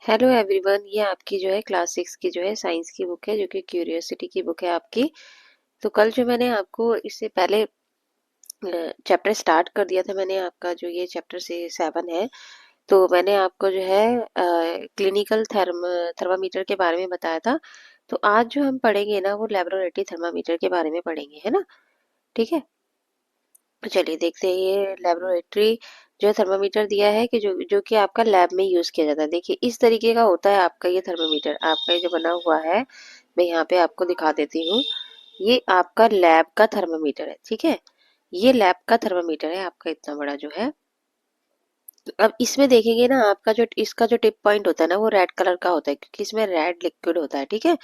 Hello everyone, ये आपकी जो है क्लास 6 की जो है साइंस की बुक है, जो कि क्यूरियोसिटी की बुक है आपकी। तो कल जो मैंने आपको इससे पहले चैप्टर स्टार्ट कर दिया था। मैंने आपका जो ये चैप्टर से 7 है, तो मैंने आपको जो है क्लिनिकल थर्मामीटर के बारे में बताया था। तो आज जो हम पढ़ेंगे ना, वो लेबोरेटरी थर्मामीटर के बारे में पढ़ेंगे, है ना। ठीक है, तो चलिए देखते हैं। ये लेबोरेटरी जो है थर्मामीटर दिया है कि जो कि आपका लैब में यूज किया जाता है। देखिए इस तरीके का होता है आपका ये थर्मामीटर। आपका ये जो बना हुआ है, मैं यहाँ पे आपको दिखा देती हूँ। ये आपका लैब का थर्मामीटर है, ठीक है। ये लैब का थर्मामीटर है आपका, इतना बड़ा जो है। अब इसमें देखेंगे ना, आपका जो इसका जो टिप पॉइंट होता है ना, वो रेड कलर का होता है, क्योंकि इसमें रेड लिक्विड होता है, ठीक है,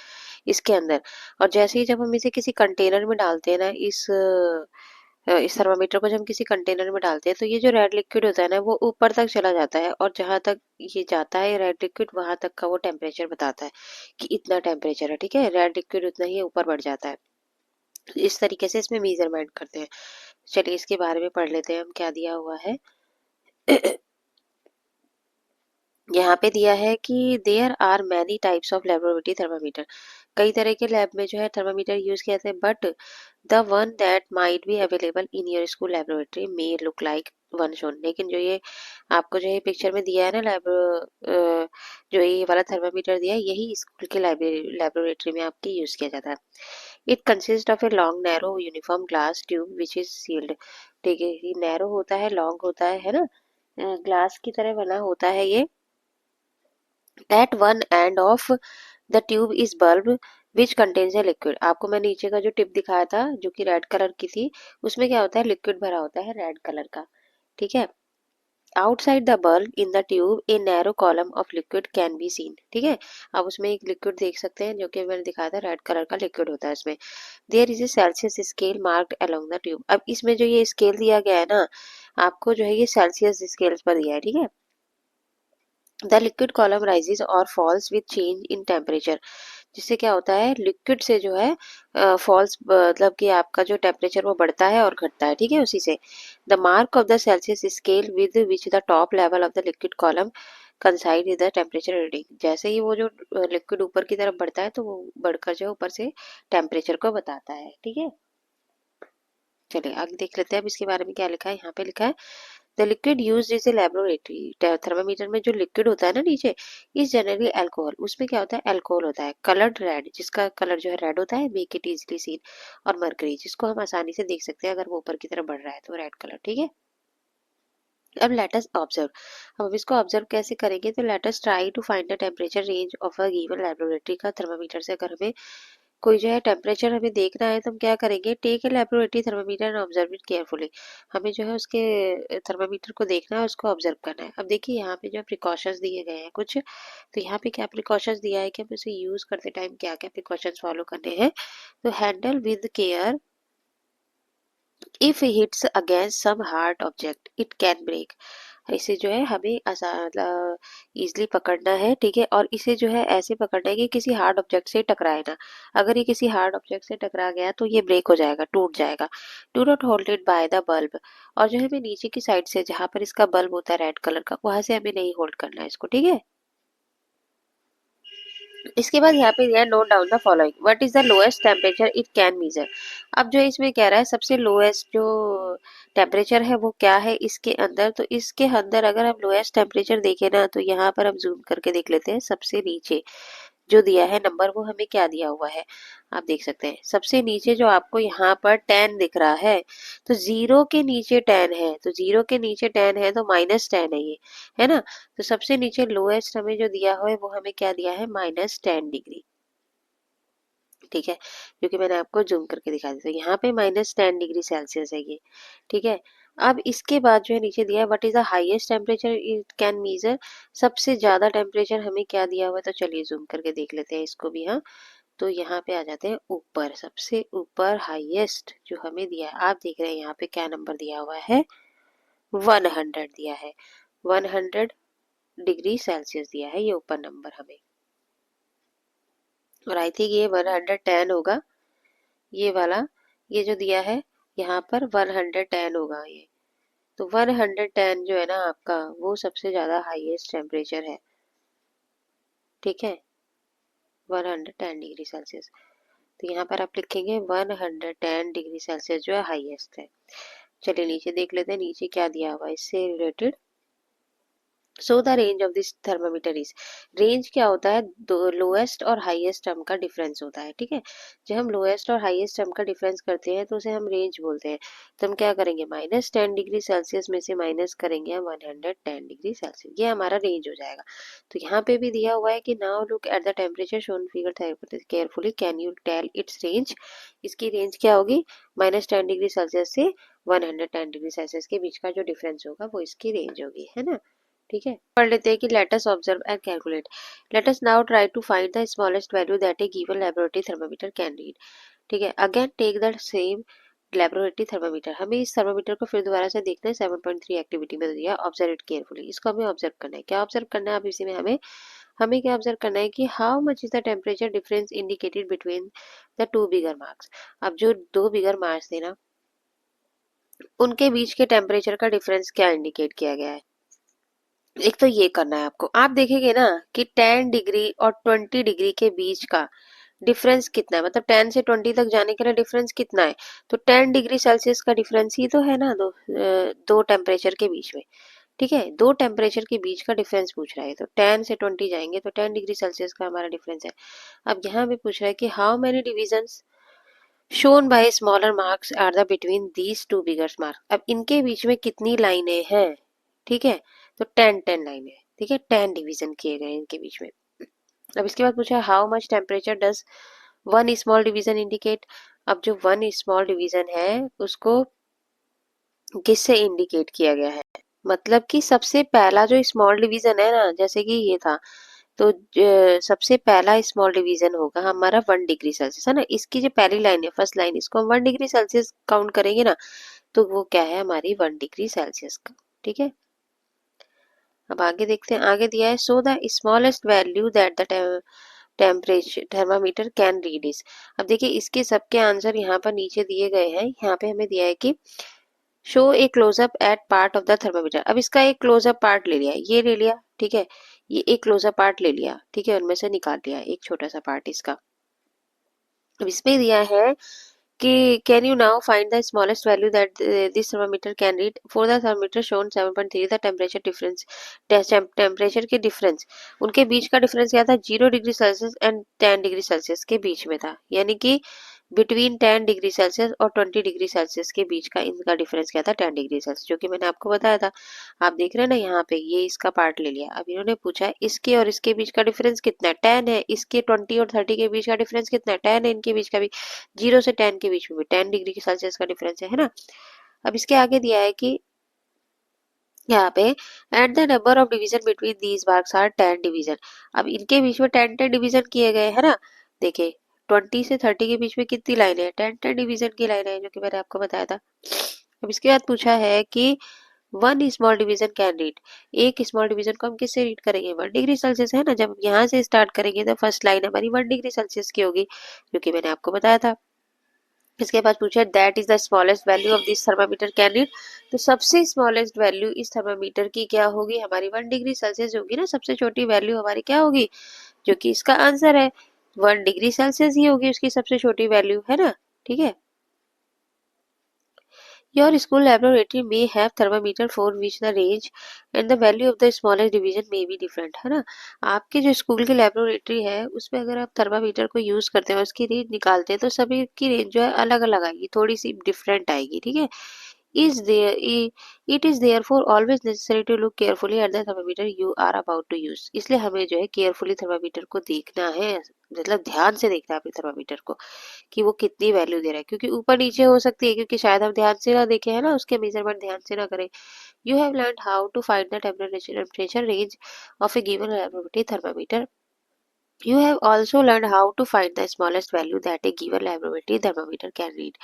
इसके अंदर। और जैसे ही जब हम इसे किसी कंटेनर में डालते हैं ना, इस थर्मामीटर को जब हम किसी कंटेनर में डालते हैं, तो ये जो रेड लिक्विड होता है ना, वो ऊपर तक चला जाता है। और जहां तक ये जाता है रेड लिक्विड, वहां तक का वो टेम्परेचर बताता है कि इतना टेम्परेचर है, ठीक है। रेड लिक्विड उतना ही ऊपर बढ़ जाता है। तो इस तरीके से इसमें मेजरमेंट करते हैं। चलिए इसके बारे में पढ़ लेते हैं हम, क्या दिया हुआ है। यहाँ पे दिया है कि there are many types of laboratory thermometer. कई तरह के लैब में जो है थर्मामीटर यूज किया जाता है, but the one that might be available in your school laboratory may look like one shown. लेकिन जो ये आपको जो ये पिक्चर में दिया है ना, जो ये वाला थर्मामीटर दिया है, यही स्कूल के लेबोरेटरी में आपके यूज किया जाता है। It consist of a long narrow uniform glass tube which is sealed. ठीक है, ये नैरो होता है, लॉन्ग होता है ना, ग्लास की तरह बना होता है ये। At one end of the tube is bulb which contains a liquid। आपको मैं नीचे का जो टिप दिखाया था, जो कि रेड कलर की थी, उसमें क्या होता है, लिक्विड भरा होता है रेड कलर का, ठीक है। Outside the bulb in the tube a narrow column of liquid can be seen, ठीक है। आप उसमें एक लिक्विड देख सकते हैं, जो कि मैंने दिखाया था, रेड कलर का लिक्विड होता है इसमें। There is a Celsius scale marked along the tube. अब इसमें जो ये स्केल दिया गया है ना, आपको जो है ये सेल्सियस स्केल पर दिया है, ठीक है। द लिक्विड कॉलम राइजेज और falls with change in temperature. जिससे क्या होता है, लिक्विड से जो है फॉल्स, मतलब कि आपका जो टेम्परेचर वो बढ़ता है और घटता है, ठीक है, उसी से। The mark of the Celsius scale with which the top level of the liquid column कंसाइड is the temperature reading. जैसे ही वो जो लिक्विड ऊपर की तरफ बढ़ता है, तो वो बढ़कर जो ऊपर से टेम्परेचर को बताता है, ठीक है। चलिए आगे देख लेते हैं अब इसके बारे में क्या लिखा है। यहाँ पे लिखा है the liquid use is a laboratory thermometer में जो लिक्विड होता है ना नीचे, इस जनरली अल्कोहल। उसमें क्या होता है, अल्कोहल होता है। कलर्ड रेड, जिसका कलर जो है रेड होता है, मेक इट इजिली सीन। और मरकरी, जिसको हम आसानी से देख सकते हैं अगर वो ऊपर की तरफ बढ़ रहा है, तो रेड कलर, ठीक है। अब लेट अस ऑब्जर्व। अब इसको ऑब्जर्व कैसे करेंगे, तो let us try to find the temperature range of a given laboratory का थर्मामीटर से। अगर हमें कोई जो है टेम्परेचर हमें देखना है, तो हम क्या करेंगे, take a laboratory thermometer and observe it carefully. हमें जो है उसके थर्मामीटर को देखना है, उसको ऑब्जर्व करना है। अब देखिए यहाँ पे जो प्रिकॉशंस दिए गए हैं कुछ, तो यहाँ पे क्या प्रिकॉशंस दिया है कि हमें उसे यूज करते टाइम क्या क्या प्रिकॉशंस फॉलो करने हैं। तो handle with care, if hits against some hard object it can break. इसे जो है हमें मतलब इजिली पकड़ना है, ठीक है। और इसे जो है ऐसे पकड़ना है कि किसी हार्ड ऑब्जेक्ट से टकराए ना। अगर ये किसी हार्ड ऑब्जेक्ट से टकरा गया, तो ये ब्रेक हो जाएगा, टूट जाएगा। Do not hold it by the bulb. और जो है हमें नीचे की साइड से, जहां पर इसका बल्ब होता है रेड कलर का, वहां से हमें नहीं होल्ड करना है इसको, ठीक है। इसके बाद यहाँ पे दिया है note down the following, what is the lowest temperature it can measure. अब जो इसमें कह रहा है सबसे लोएस्ट जो टेम्परेचर है वो क्या है इसके अंदर। तो इसके अंदर अगर हम लोएस्ट टेम्परेचर देखें ना, तो यहाँ पर हम जूम करके देख लेते हैं। सबसे नीचे जो दिया है नंबर, वो हमें क्या दिया हुआ है, आप देख सकते हैं। सबसे नीचे जो आपको यहाँ पर 10 दिख रहा है, तो जीरो के नीचे 10 है, तो जीरो के नीचे 10 है, तो -10 है ये, है ना। तो सबसे नीचे लोएस्ट हमें जो दिया हुआ है, वो हमें क्या दिया है, -10 डिग्री, ठीक है। क्योंकि मैंने आपको जूम करके दिखा दिया, तो यहाँ पे -10 डिग्री सेल्सियस है ये, ठीक है। अब इसके बाद जो है नीचे दिया है what is the highest temperature it can measure. सबसे ज्यादा टेम्परेचर हमें क्या दिया हुआ है, तो चलिए जूम करके देख लेते हैं इसको भी। हाँ, तो यहाँ पे आ जाते हैं ऊपर, सबसे ऊपर हाईएस्ट जो हमें दिया है, आप देख रहे हैं यहाँ पे क्या नंबर दिया हुआ है, 100 दिया है। 100 डिग्री सेल्सियस दिया है ये ऊपर नंबर हमें। और आई थिंक ये 110 होगा, ये वाला, ये जो दिया है यहाँ पर 110 होगा ये। तो 110 जो है ना आपका, वो सबसे ज्यादा हाईएस्ट टेम्परेचर है। ठीक है, 110 डिग्री सेल्सियस। तो यहाँ पर आप लिखेंगे 110 डिग्री सेल्सियस जो है हाईएस्ट है। चलिए नीचे देख लेते हैं नीचे क्या दिया हुआ है इससे related. So the range of this thermometer is, range क्या होता है, दो लोएस्ट और हाईएस्ट टर्म का डिफरेंस होता है। ठीक है, जब हम लोएस्ट और हाईएस्ट टर्म का डिफरेंस करते हैं तो उसे हम रेंज बोलते हैं। तो हम क्या करेंगे, -10 डिग्री सेल्सियस में से माइनस करेंगे हम 110 डिग्री सेल्सियस, ये हमारा रेंज हो जाएगा। तो यहाँ पे भी दिया हुआ है कि now look at the temperature shown figure carefully, can you tell its range, इसकी रेंज क्या होगी, -10 डिग्री सेल्सियस से 110 डिग्री सेल्सियस के बीच का जो डिफरेंस होगा वो इसकी रेंज होगी, है ना। ठीक है, पढ़ लेते हैं कि let us observe and calculate. Let us now try to find the smallest value that a given laboratory thermometer can read. ठीक है, again take the same laboratory thermometer, हमें इस थर्मामीटर को फिर दोबारा से देखना है। 7.3 एक्टिविटी में दिया ऑब्जर्व इट केयरफुली, इसको हमें ऑब्जर्व करना है। क्या ऑब्जर्व करना है, अब इसी में हमें हमें क्या ऑब्जर्व करना है कि how much is the temperature difference indicated between the two bigger marks. अब जो दो बिगर मार्क्स थे ना, उनके बीच के टेम्परेचर का डिफरेंस क्या इंडिकेट किया गया है। एक तो ये करना है आपको, आप देखेंगे ना कि 10 डिग्री और 20 डिग्री के बीच का डिफरेंस कितना है, मतलब 10 से 20 तक जाने के लिए डिफरेंस कितना है, तो 10 डिग्री सेल्सियस का डिफरेंस ही तो है ना, दो टेम्परेचर के बीच में। ठीक है, दो टेम्परेचर के बीच का डिफरेंस पूछ रहा है, तो 10 से 20 जाएंगे तो 10 डिग्री सेल्सियस का हमारा डिफरेंस है। अब यहाँ भी पूछ रहा है कि how many divisions shown by smaller marks are the between these two bigger marks, अब इनके बीच में कितनी लाइनें हैं। ठीक है, तो 10 लाइनें, ठीक है, 10 डिवीजन किए गए इनके बीच में। अब इसके बाद पूछा how much temperature does one small division indicate, अब जो वन स्मॉल डिवीजन है उसको किससे इंडिकेट किया गया है, मतलब कि सबसे पहला जो स्मॉल डिवीजन है ना, जैसे कि ये था, तो सबसे पहला स्मॉल डिवीजन होगा हमारा 1 डिग्री सेल्सियस, है ना। इसकी जो पहली लाइन है, फर्स्ट लाइन, इसको हम 1 डिग्री सेल्सियस काउंट करेंगे ना, तो वो क्या है हमारी 1 डिग्री सेल्सियस का। ठीक है, अब आगे देखते हैं, आगे दिया है so the smallest value that the temperature thermometer can read is. अब देखिए इसके सबके आंसर यहाँ पर नीचे दिए गए हैं। यहाँ पे हमें दिया है कि show a close up at part of the thermometer, अब इसका एक क्लोजअप पार्ट ले लिया, ये ले लिया, ठीक है, ये एक क्लोजअप पार्ट ले लिया, ठीक है, उनमें से निकाल लिया एक छोटा सा पार्ट इसका। अब इसमें दिया है कि can you now find the smallest value that this thermometer can read, for the thermometer shown 7.3 the temperature difference, temperature के डिफरेंस, उनके बीच का डिफरेंस क्या था, 0 degree Celsius and 10 degree Celsius के बीच में था, यानी कि बिटवीन 10 डिग्री सेल्सियस और 20 डिग्री सेल्सियस के बीच का इनका डिफरेंस क्या था, 10 डिग्री सेल्सियस, जो कि मैंने आपको बताया था। आप देख रहे हैं ना यहाँ पे, ये इसका पार्ट ले लिया। अब इन्होंने पूछा इसके और इसके बीच का डिफरेंस कितना है, 10 है, इसके 20 और 30 के बीच का डिफरेंस कितना है, 10 है, इनके बीच का भी 0 से 10 के बीच में भी 10 डिग्री सेल्सियस का डिफरेंस है ना। अब इसके आगे दिया है कि यहाँ पे at the number of division between these marks are 10 division, अब इनके बीच में 10 डिवीजन किए गए है ना। देखिए 20 से 30 के बीच में कितनी लाइन है, 10 डिवीजन की लाइन है, जो कि मैंने आपको बताया था। अब इसके बाद पूछा है कि one small division can read, एक स्मॉल डिवीजन को हम किससे रीड करेंगे, 1 डिग्री सेल्सियस, है ना। जब यहाँ से स्टार्ट करेंगे तो फर्स्ट लाइन हमारी 1 डिग्री सेल्सियस की होगी, जो कि मैंने आपको बताया था। इसके बाद पूछा that is the smallest value of this thermometer can read, तो सबसे स्मॉलेस्ट वैल्यू इस थर्मामीटर की क्या होगी, हमारी 1 डिग्री सेल्सियस होगी ना, सबसे छोटी वैल्यू हमारी क्या होगी, जो कि इसका आंसर है 1 डिग्री सेल्सियस ही होगी उसकी सबसे छोटी वैल्यू, है ना। ठीक है, your school laboratory may have thermometer for which the range and the value of the smallest division may be different, है ना। आपके जो स्कूल की लेबोरेटरी है उसमें अगर आप थर्मामीटर को यूज करते हैं और उसकी रेंज निकालते हैं तो सभी की रेंज जो है अलग अलग आएगी, थोड़ी सी डिफरेंट आएगी। ठीक है, is there it is therefore always necessary to look carefully at the thermometer you are about to use, इसलिए हमें जो है केयरफुली थर्मामीटर को देखना है, मतलब ध्यान से देखना है अपने थर्मामीटर को कि वो कितनी वैल्यू दे रहा है, क्योंकि ऊपर नीचे हो सकती है, क्योंकि शायद हम ध्यान से ना देखें, है ना, उसके मेजरमेंट ध्यान से ना करें। You have learn how to find the temperature range of a given laboratory thermometer, you have also learned how to find the smallest value that a given laboratory thermometer can read,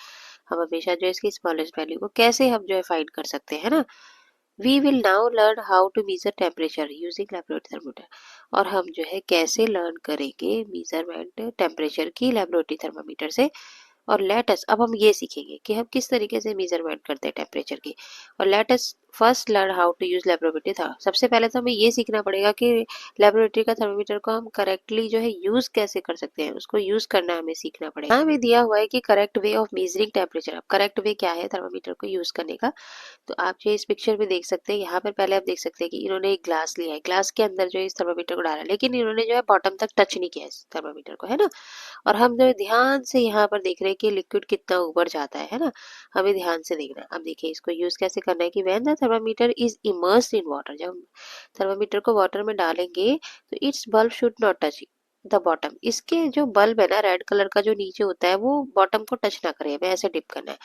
हम हमेशा जो है इसकी smallest value को कैसे हम जो है फाइंड कर सकते हैं ना। We will now learn how to measure temperature using laboratory thermometer, और हम जो है कैसे लर्न करेंगे मेजरमेंट टेम्परेचर की लेबोरेटरी थर्मामीटर से। और लेट अस, अब हम ये सीखेंगे कि हम किस तरीके से मेजरमेंट करते हैं टेम्परेचर की। और let us first learn how to use laboratory था। सबसे पहले तो हमें ये सीखना पड़ेगा कि लेबोरेटरी का थर्मामीटर को हम करेक्टली जो है यूज कैसे कर सकते हैं, उसको यूज करना हमें सीखना पड़ेगा। यहाँ हमें दिया हुआ है कि correct way of measuring temperature. अब करेक्ट वे क्या है थर्मामीटर को यूज करने का, तो आप जो इस पिक्चर में देख सकते हैं, यहाँ पर पहले आप देख सकते हैं कि इन्होंने एक ग्लास लिया है, ग्लास के अंदर जो है इस थर्मामीटर को डाला, लेकिन इन्होंने जो है बॉटम तक टच नहीं किया इस थर्मामीटर को, है ना। और हम जो ध्यान से यहाँ पर देख रहे हैं कि लिक्विड कितना ऊपर जाता है ना, हमें ध्यान से देखना है। अब देखिए इसको यूज कैसे करना है कि when the thermometer is immersed in water, जब हम थर्मामीटर को वाटर में डालेंगे तो it's bulb should not touch the bottom. इसके जो बल्ब है ना रेड कलर का जो नीचे होता है वो बॉटम को टच ना करे, हमें ऐसे डिप करना है।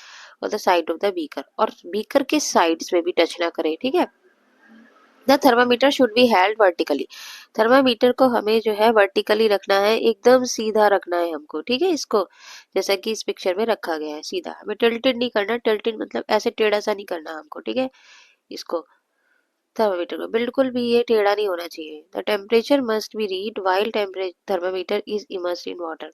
और the side of the beaker, और बीकर के साइड्स में भी टच ना करे, ठीक है। The thermometer should be held vertically, thermometer को हमें जो है वर्टिकली रखना है, एकदम सीधा रखना है हमको, ठीक है। इसको जैसा कि इस पिक्चर में रखा गया है सीधा, हमें टिल्टेड नहीं करना, टिल्टेड मतलब ऐसे टेढ़ा सा नहीं करना हमको, ठीक है। इसको थर्मामीटर को बिल्कुल भी ये टेढ़ा नहीं होना चाहिए। The temperature must be read while thermometer is immersed in water.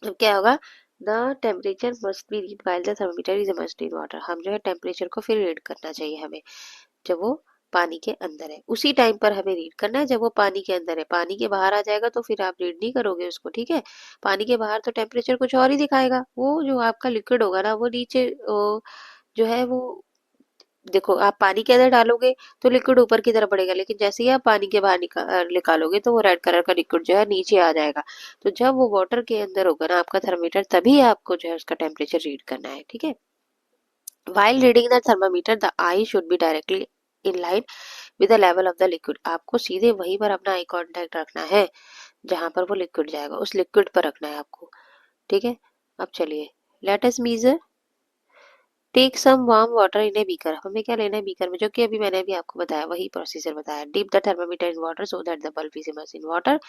अब क्या होगा, the temperature must be read while the thermometer is immersed in water. हम जो है टेम्परेचर को फिर रीड करना चाहिए हमें जब वो पानी के अंदर है, उसी टाइम पर हमें रीड करना है जब वो पानी के अंदर है। पानी के बाहर आ जाएगा तो फिर आप रीड नहीं करोगे उसको, ठीक है। पानी के बाहर तो टेम्परेचर कुछ और ही दिखाएगा, वो जो आपका लिक्विड होगा ना वो नीचे जो है वो, देखो आप पानी के अंदर डालोगे तो लिक्विड ऊपर की तरफ बढ़ेगा, लेकिन जैसे ही आप पानी के बाहर निकालोगे तो वो रेड कलर का लिक्विड जो है नीचे आ जाएगा। तो जब वो वाटर के अंदर होगा ना आपका थर्मामीटर, तभी आपको जो है उसका टेम्परेचर रीड करना है, ठीक है। While reading the thermometer, the eye should be directly in line with the level of the liquid। आपको सीधे वहीं पर अपना आई कांटेक्ट रखना है जहां पर वो लिक्विड जाएगा, उस लिक्विड पर रखना है आपको, ठीक है। अब चलिए, let us measure. Take some warm water in a beaker, हमें क्या लेना है बीकर में, जो कि अभी मैंने भी आपको बताया, वही प्रोसीजर बताया। Dip the thermometer in water so that the bulb is immersed in water.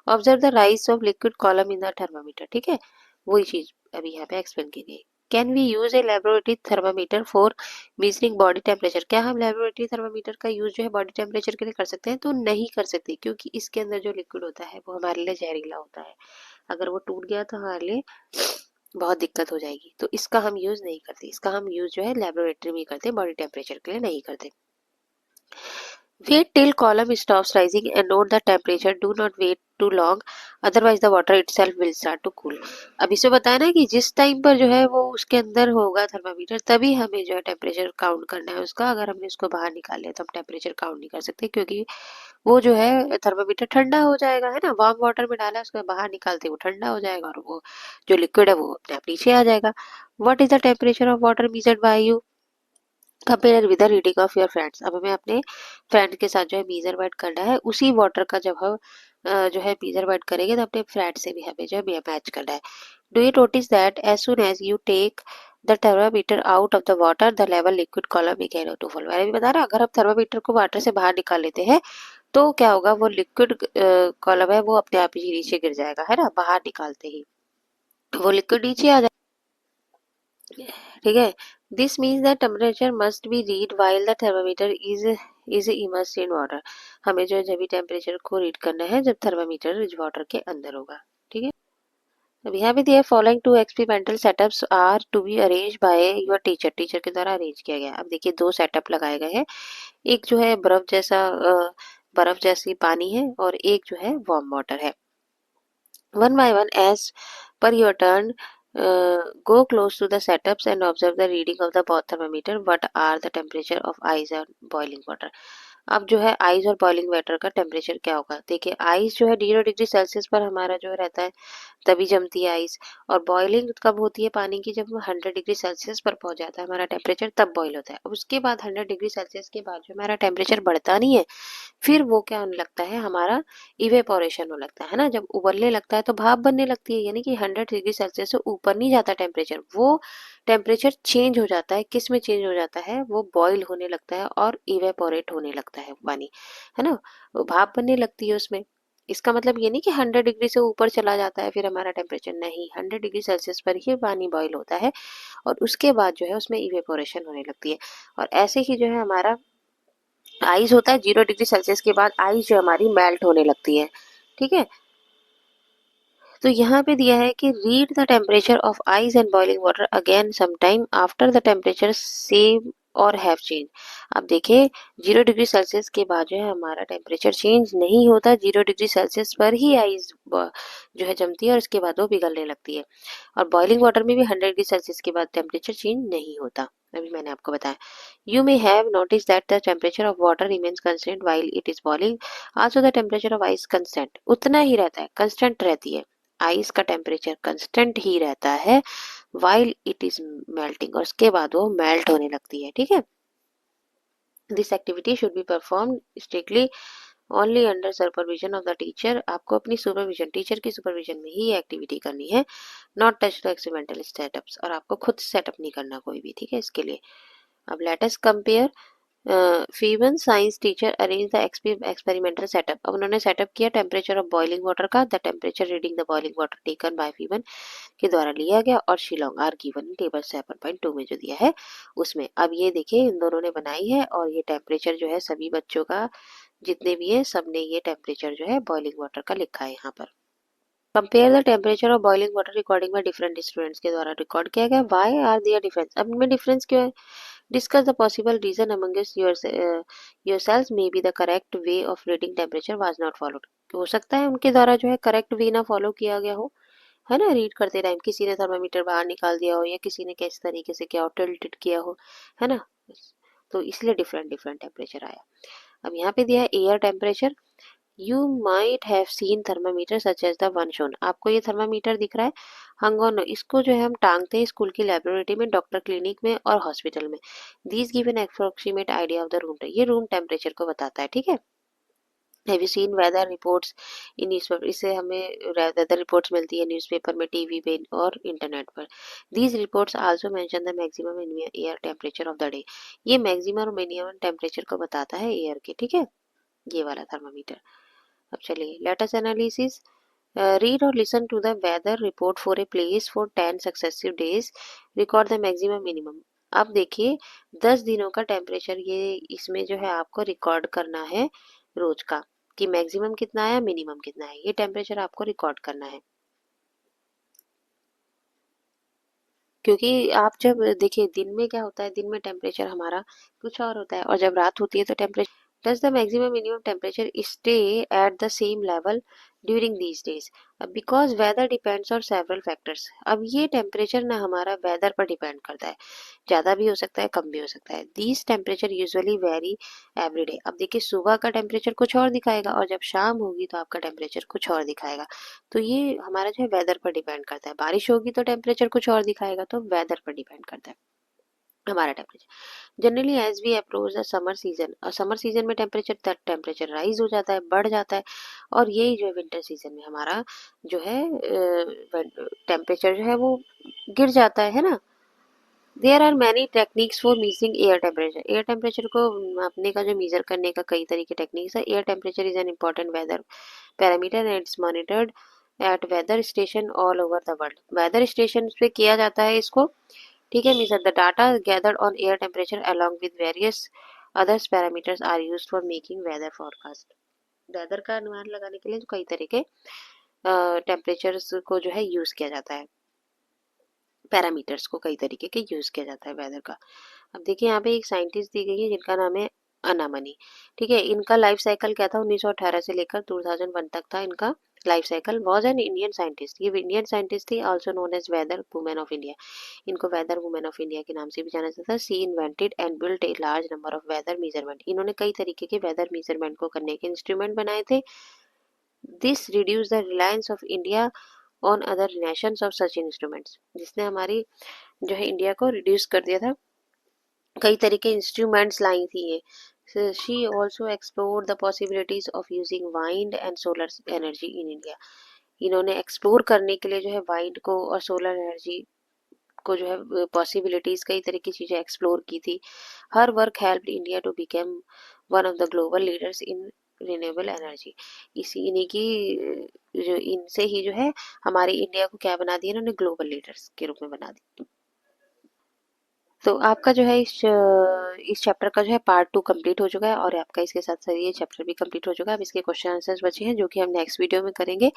Observe the rise of liquid column in the thermometer, ठीक है। वही चीज अभी यहाँ पे एक्सप्लेन की गई। Can we use a laboratory thermometer for measuring body temperature, क्या हम लेबोरेटरी थर्मामीटर का यूज जो है बॉडी टेम्परेचर के लिए कर सकते हैं? तो नहीं कर सकते, क्योंकि इसके अंदर जो लिक्विड होता है वो हमारे लिए जहरीला होता है। अगर वो टूट गया तो हमारे लिए बहुत दिक्कत हो जाएगी, तो इसका हम यूज नहीं करते। इसका हम यूज जो है लेबोरेटरी में करते हैं, बॉडी टेम्परेचर के लिए नहीं करते। Wait till column stops rising and note the temperature. Do not wait too long, otherwise the water itself will start to cool। अब इसे बताया ना कि जिस टाइम पर जो है वो उसके अंदर होगा थर्मामीटर, तभी हमें जो है टेम्परेचर काउंट करना है उसका। अगर हमने उसको बाहर निकाल लिया तो हम टेम्परेचर काउंट नहीं कर सकते, क्योंकि वो जो है थर्मामीटर ठंडा हो जाएगा, है ना। वार्म वाटर में डाला उसको बाहर निकालते वो ठंडा हो जाएगा और वो जो लिक्विड है वो अपने आप नीचे आ जाएगा। What is the temperature of water measured by you, compare with the reading of your friends. अब हमें अपने फ्रेंड के साथ जो है मीजर वाइट करना है, उसी वाटर का जब हम जो है मीजर वाइट करेंगे तो अपने फ्रेंड से भी हमें जो है मैच करना है। Do you notice that as soon as you take the thermometer out of the water the level liquid column begin to fall. मैंने भी बता रहा, अगर हम थर्मामीटर को वाटर से बाहर निकाल लेते हैं तो क्या होगा, वो लिक्विड कॉलम है वो अपने आप ही नीचे गिर जाएगा, है ना, बाहर निकालते ही वो लिक्विड नीचे आ जाएगा, ठीक है। This means that temperature must be read while the thermometer is immersed in water. हमें जो है जब भी टेम्परेचर को रीड करना है जब थर्मामीटर इस वाटर के अंदर होगा, ठीक है। अब यहाँ पे दिया following two experimental setups are to be arrange by your teacher, teacher के द्वारा अरेंज किया गया। अब देखिए दो सेटअप लगाए गए हैं, एक जो है बर्फ जैसी पानी है और एक जो है वार्म वाटर है। One by one, as per your turn, go close to the setups and observe the reading of the thermometer. What are the temperature of ice and boiling water? अब जो है आइस और boiling water का temperature क्या होगा, देखिए ice जो है 0 डिग्री सेल्सियस पर हमारा जो रहता है तभी जमती है आइस, और बॉइलिंग कब होती है पानी की, जब 100 डिग्री सेल्सियस पर पहुंच जाता है हमारा टेम्परेचर, तब बॉईल होता है। अब उसके बाद 100 डिग्री सेल्सियस के बाद जो हमारा टेम्परेचर बढ़ता नहीं है, फिर वो क्या होने लगता है, हमारा इवेपोरेशन होने लगता है ना। जब उबलने लगता है तो भाप बनने लगती है, यानी कि 100 डिग्री सेल्सियस से ऊपर नहीं जाता टेम्परेचर, वो टेम्परेचर चेंज हो जाता है। किस में चेंज हो जाता है, वो बॉईल होने लगता है और इवेपोरेट होने लगता है पानी, है ना, वो भाप बनने लगती है उसमें। इसका मतलब ये नहीं कि 100 डिग्री से ऊपर चला जाता है फिर हमारा टेम्परेचर, नहीं, 100 डिग्री सेल्सियस पर ही पानी बॉईल होता है और उसके बाद जो है उसमें इवेपोरेशन होने लगती है। और ऐसे ही जो है हमारा आइस होता है, 0 डिग्री सेल्सियस के बाद आइस जो हमारी मेल्ट होने लगती है, ठीक है। तो यहाँ पे दिया है कि read the temperature of ice and boiling water again some time after the temperature same और हैव चेंज। अब देखिए 0 डिग्री सेल्सियस के बाद जो है हमारा टेम्परेचर चेंज नहीं होता, 0 डिग्री सेल्सियस पर ही आइस जो है जमती है और उसके बाद वो पिघलने लगती है। और बॉइलिंग वाटर में भी 100 डिग्री सेल्सियस के बाद टेम्परेचर चेंज नहीं होता, अभी मैंने आपको बताया। You may have notice that the temperature of water remains constant while it is boiling, also the temperature of ice constant, उतना ही रहता है, कंस्टेंट रहती है, आइस का टेम्परेचर कंस्टेंट ही रहता है वाइल इट इज मेल्टिंग, और उसके बाद वो मेल्ट होने लगती है। ठीक है, this activity should be perform strictly only under supervision of the teacher, आपको अपनी सुपरविजन, टीचर की सुपरविजन में ही एक्टिविटी करनी है, not touch the experimental setups, और आपको खुद सेटअप नहीं करना कोई भी। ठीक है, इसके लिए अब लेट अस कंपेयर। फीवन science teacher arrange the experimental setup, अब उन्होंने सेटअप किया टेम्परेचर ऑफ बॉइलिंग वाटर का, the temperature reading the boiling water taken by फीवन के द्वारा लिया गया, और शिलोंग आर गिवन इन टेबल 7.2 में जो दिया है उसमें। अब ये देखिए इन दोनों ने बनाई है, और ये टेम्परेचर जो है सभी बच्चों का जितने भी है सबने ये टेम्परेचर जो है बॉइलिंग वाटर का लिखा है यहाँ पर। Compare the temperature of boiling water recording में डिफरेंट स्टूडेंट्स के द्वारा रिकॉर्ड किया गया, व्हाई आर देयर डिफरेंस, अब इनमें डिफरेंस क्यों है, discuss the possible reason amongst yourselves, may be the correct way of reading temperature was not followed, हो सकता है उनके द्वारा जो है करेक्ट वे ना फॉलो किया गया हो, है ना, रीड करते टाइम किसी ने थर्मामीटर बाहर निकाल दिया हो, या किसी ने किस तरीके से क्या टिल्टेड किया हो, है ना, तो इसलिए डिफरेंट डिफरेंट टेम्परेचर आया। अब यहाँ पे दिया है air temperature, you might have seen thermometer such as the one shown, आपको ये थर्मामीटर दिख रहा है, हंगोन, इसको जो है हम टांगते हैं स्कूल की लेबोरेटरी में, डॉक्टर क्लिनिक में और हॉस्पिटल में। These give an approximate idea of the room, ये रूम टेम्परेचर को बताता है। ठीक है, have you seen weather reports in newspaper, इससे हमें वेदर रिपोर्ट्स मिलती है न्यूज़पेपर में, टीवी पे और इंटरनेट पर। These reports also mention the maximum air temperature of the day, ये मैक्सिमम और मिनिमम टेम्परेचर को बताता है एयर के। ठीक है, ये वाला थर्मामीटर। अब चलिए लेट अस एनालिसिस, रीड और listen to the weather report for a place for 10 successive days, record the maximum minimum. अब देखिए 10 दिनों का टेम्परेचर ये इसमें जो है आपको रिकॉर्ड करना है रोज का, कि मैक्सिमम कितना है मिनिमम कितना है, ये टेम्परेचर आपको रिकॉर्ड करना है। क्योंकि आप जब देखिए दिन में क्या होता है, दिन में टेम्परेचर हमारा कुछ और होता है, और जब रात होती है तो temperature, does the maximum minimum temperature stay at the same level during these days, because weather depends on several factors, अब ये टेम्परेचर ना हमारा वेदर पर डिपेंड करता है, ज़्यादा भी हो सकता है कम भी हो सकता है। These temperature usually very every day, अब देखिए सुबह का टेम्परेचर कुछ और दिखाएगा और जब शाम होगी तो आपका टेम्परेचर कुछ और दिखाएगा, तो ये हमारा जो है वेदर पर डिपेंड करता है, बारिश होगी तो टेम्परेचर कुछ और दिखाएगा, तो वेदर पर डिपेंड करता है हमारा temperature. Generally as we approach the summer season, और समर सीजन में टेम्परेचर राइज हो जाता है, बढ़ जाता है, और यही जो है विंटर सीजन में हमारा जो है टेम्परेचर जो है वो गिर जाता है ना। There are many techniques for measuring air temperature, air temperature को मापने का जो मीजर करने का कई तरीके टेक्निक्स है। Air temperature is an important weather parameter and it's monitored at weather station all over the world, weather station पे किया जाता है इसको। ठीक है, means the data gathered on air temperature along with various others parameters are used for making weather forecast, weather का अनुमान लगाने के लिए जो कई तरह के टेम्परेचर्स को जो है यूज किया जाता है, पैरामीटर्स को कई तरीके के यूज किया जाता है वेदर का। अब देखिए यहाँ पे एक साइंटिस्ट दी गई है जिनका नाम है अनामनी। ठीक है, इनका लाइफ साइकिल क्या था, 1918 से लेकर 2001 तक था इनका life cycle. Was an Indian scientist, ये इंडियन साइंटिस्ट थी, also known as weather women of India, इनको वेदर वुमेन ऑफ इंडिया के नाम से भी जाना जाता है। She invented and built a large number of weather measurement, इन्होंने कई तरीके के वेदर मेजरमेंट को करने के इंस्ट्रूमेंट बनाए थे। This reduce the Reliance of India on other Nations of such instruments, जिसने हमारी जो है इंडिया को रिड्यूस कर दिया था, कई तरह के इंस्ट्रूमेंट्स लाई थी ये। She also explore the possibilities of using wind and solar energy in India, इन्होंने एक्सप्लोर करने के लिए जो है वाइंड को और सोलर एनर्जी को जो है पॉसिबिलिटीज कई तरह की चीजें एक्सप्लोर की थी। Her work helped India to become one of the global leaders in renewable energy, इसी इन्हीं की जो इनसे ही जो है हमारी इंडिया को क्या बना दिया इन्होंने, ग्लोबल लीडर्स के रूप में बना दिया। तो आपका जो है इस चैप्टर का जो है पार्ट 2 कंप्लीट हो चुका है और आपका इसके साथ साथ ये चैप्टर भी कंप्लीट हो चुका है। अब इसके क्वेश्चन आंसर्स बचे हैं जो कि हम नेक्स्ट वीडियो में करेंगे।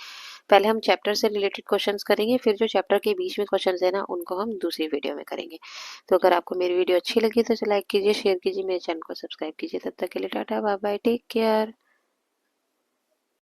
पहले हम चैप्टर से रिलेटेड क्वेश्चंस करेंगे, फिर जो चैप्टर के बीच में क्वेश्चंस है ना उनको हम दूसरी वीडियो में करेंगे। तो अगर आपको मेरी वीडियो अच्छी लगी तो लाइक कीजिए, शेयर कीजिए, मेरे चैनल को सब्सक्राइब कीजिए। तब तक के लिए tata bye bye, take care.